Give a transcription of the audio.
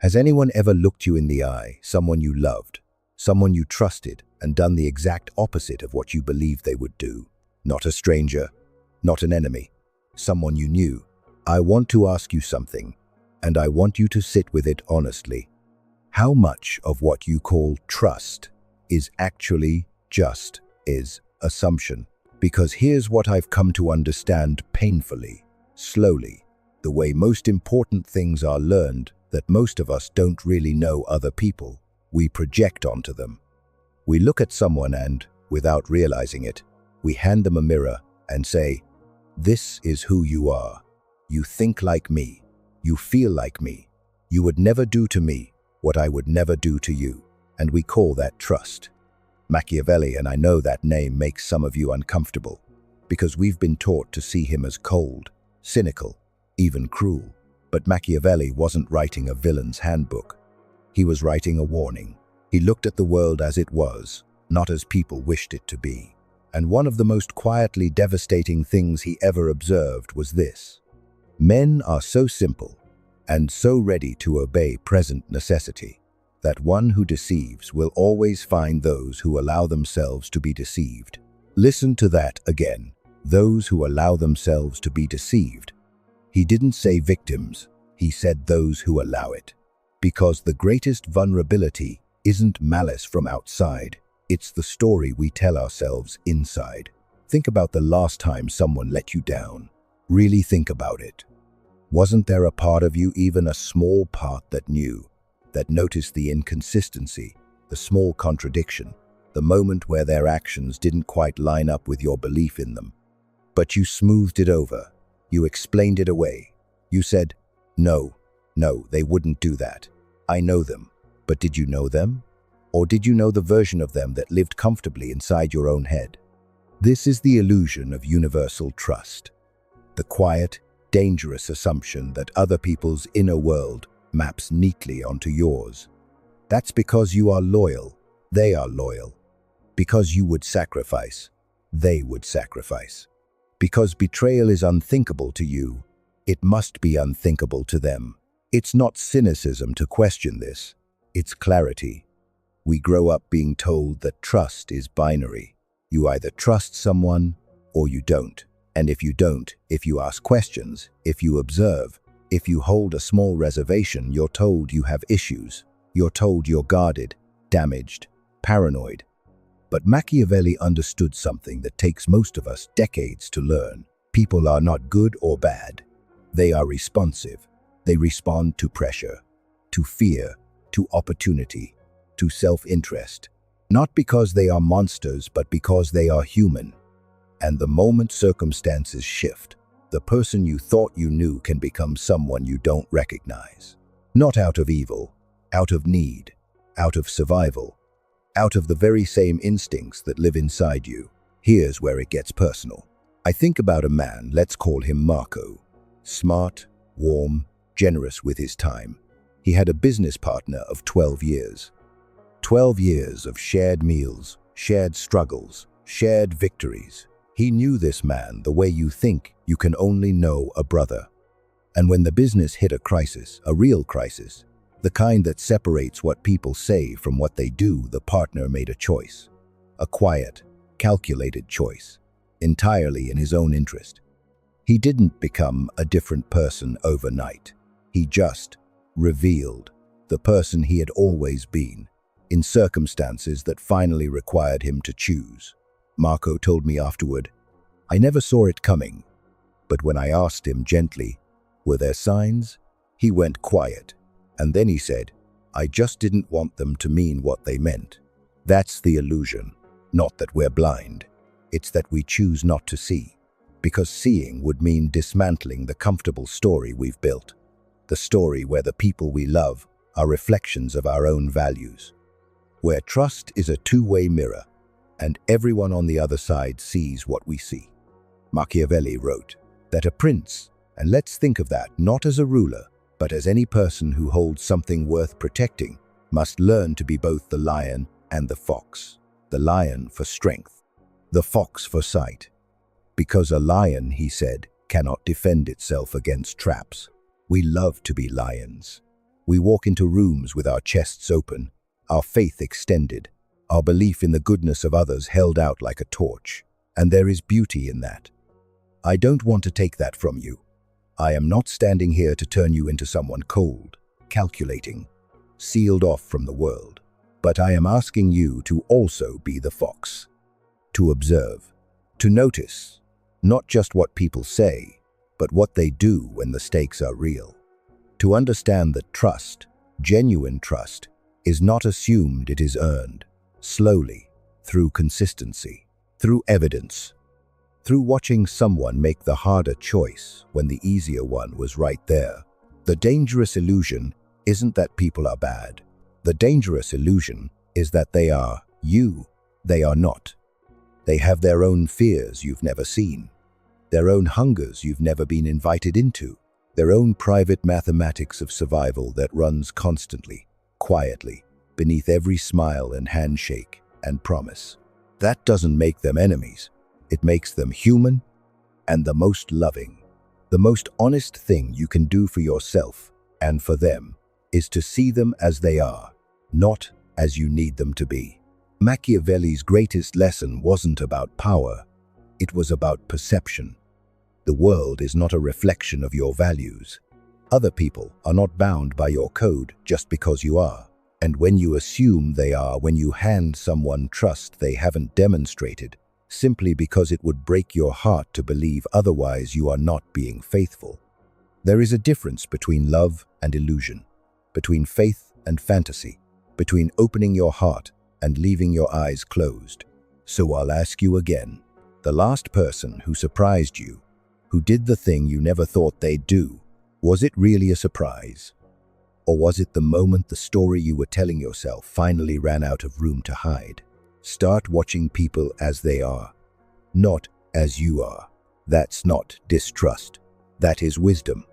Has anyone ever looked you in the eye, someone you loved, someone you trusted, and done the exact opposite of what you believed they would do? Not a stranger, not an enemy, someone you knew. I want to ask you something, and I want you to sit with it honestly. How much of what you call trust is actually just assumption? Because here's what I've come to understand painfully, slowly, the way most important things are learned that most of us don't really know other people. We project onto them. We look at someone and, without realizing it, we hand them a mirror and say, "This is who you are. You think like me. You feel like me. You would never do to me what I would never do to you." And we call that trust. Machiavelli, and I know that name makes some of you uncomfortable, because we've been taught to see him as cold, cynical, even cruel. But Machiavelli wasn't writing a villain's handbook. He was writing a warning. He looked at the world as it was, not as people wished it to be. And one of the most quietly devastating things he ever observed was this: men are so simple and so ready to obey present necessity that one who deceives will always find those who allow themselves to be deceived. Listen to that again. Those who allow themselves to be deceived. He didn't say victims, he said those who allow it. Because the greatest vulnerability isn't malice from outside, it's the story we tell ourselves inside. Think about the last time someone let you down. Really think about it. Wasn't there a part of you, even a small part, that knew, that noticed the inconsistency, the small contradiction, the moment where their actions didn't quite line up with your belief in them? But you smoothed it over. You explained it away. You said, no, they wouldn't do that. I know them. But did you know them? Or did you know the version of them that lived comfortably inside your own head? This is the illusion of universal trust. The quiet, dangerous assumption that other people's inner world maps neatly onto yours. That's because you are loyal, they are loyal. Because you would sacrifice, they would sacrifice. Because betrayal is unthinkable to you, it must be unthinkable to them. It's not cynicism to question this, it's clarity. We grow up being told that trust is binary. You either trust someone or you don't. And if you don't, if you ask questions, if you observe, if you hold a small reservation, you're told you have issues. You're told you're guarded, damaged, paranoid. But Machiavelli understood something that takes most of us decades to learn. People are not good or bad. They are responsive. They respond to pressure, to fear, to opportunity, to self-interest. Not because they are monsters, but because they are human. And the moment circumstances shift, the person you thought you knew can become someone you don't recognize. Not out of evil, out of need, out of survival, out of the very same instincts that live inside you. Here's where it gets personal. I think about a man, let's call him Marco. Smart, warm, generous with his time. He had a business partner of 12 years. 12 years of shared meals, shared struggles, shared victories. He knew this man the way you think you can only know a brother. And when the business hit a crisis, a real crisis, the kind that separates what people say from what they do, the partner made a choice. A quiet, calculated choice, entirely in his own interest. He didn't become a different person overnight. He just revealed the person he had always been, in circumstances that finally required him to choose. Marco told me afterward, "I never saw it coming, but when I asked him gently, were there signs?" He went quiet. And then he said, "I just didn't want them to mean what they meant." That's the illusion. Not that we're blind. It's that we choose not to see. Because seeing would mean dismantling the comfortable story we've built. The story where the people we love are reflections of our own values. Where trust is a two-way mirror, and everyone on the other side sees what we see. Machiavelli wrote that a prince, and let's think of that not as a ruler, but as any person who holds something worth protecting, must learn to be both the lion and the fox. The lion for strength, the fox for sight. Because a lion, he said, cannot defend itself against traps. We love to be lions. We walk into rooms with our chests open, our faith extended, our belief in the goodness of others held out like a torch. And there is beauty in that. I don't want to take that from you. I am not standing here to turn you into someone cold, calculating, sealed off from the world. But I am asking you to also be the fox. To observe, to notice, not just what people say, but what they do when the stakes are real. To understand that trust, genuine trust, is not assumed, it is earned, slowly, through consistency, through evidence, through watching someone make the harder choice when the easier one was right there. The dangerous illusion isn't that people are bad. The dangerous illusion is that they are you. They are not. They have their own fears you've never seen, their own hungers you've never been invited into, their own private mathematics of survival that runs constantly, quietly, beneath every smile and handshake and promise. That doesn't make them enemies. It makes them human and the most loving. The most honest thing you can do for yourself and for them is to see them as they are, not as you need them to be. Machiavelli's greatest lesson wasn't about power. It was about perception. The world is not a reflection of your values. Other people are not bound by your code just because you are. And when you assume they are, when you hand someone trust they haven't demonstrated, simply because it would break your heart to believe otherwise, you are not being faithful. There is a difference between love and illusion, between faith and fantasy, between opening your heart and leaving your eyes closed. So I'll ask you again, the last person who surprised you, who did the thing you never thought they'd do, was it really a surprise? Or was it the moment the story you were telling yourself finally ran out of room to hide? Start watching people as they are, not as you are. That's not distrust. That is wisdom.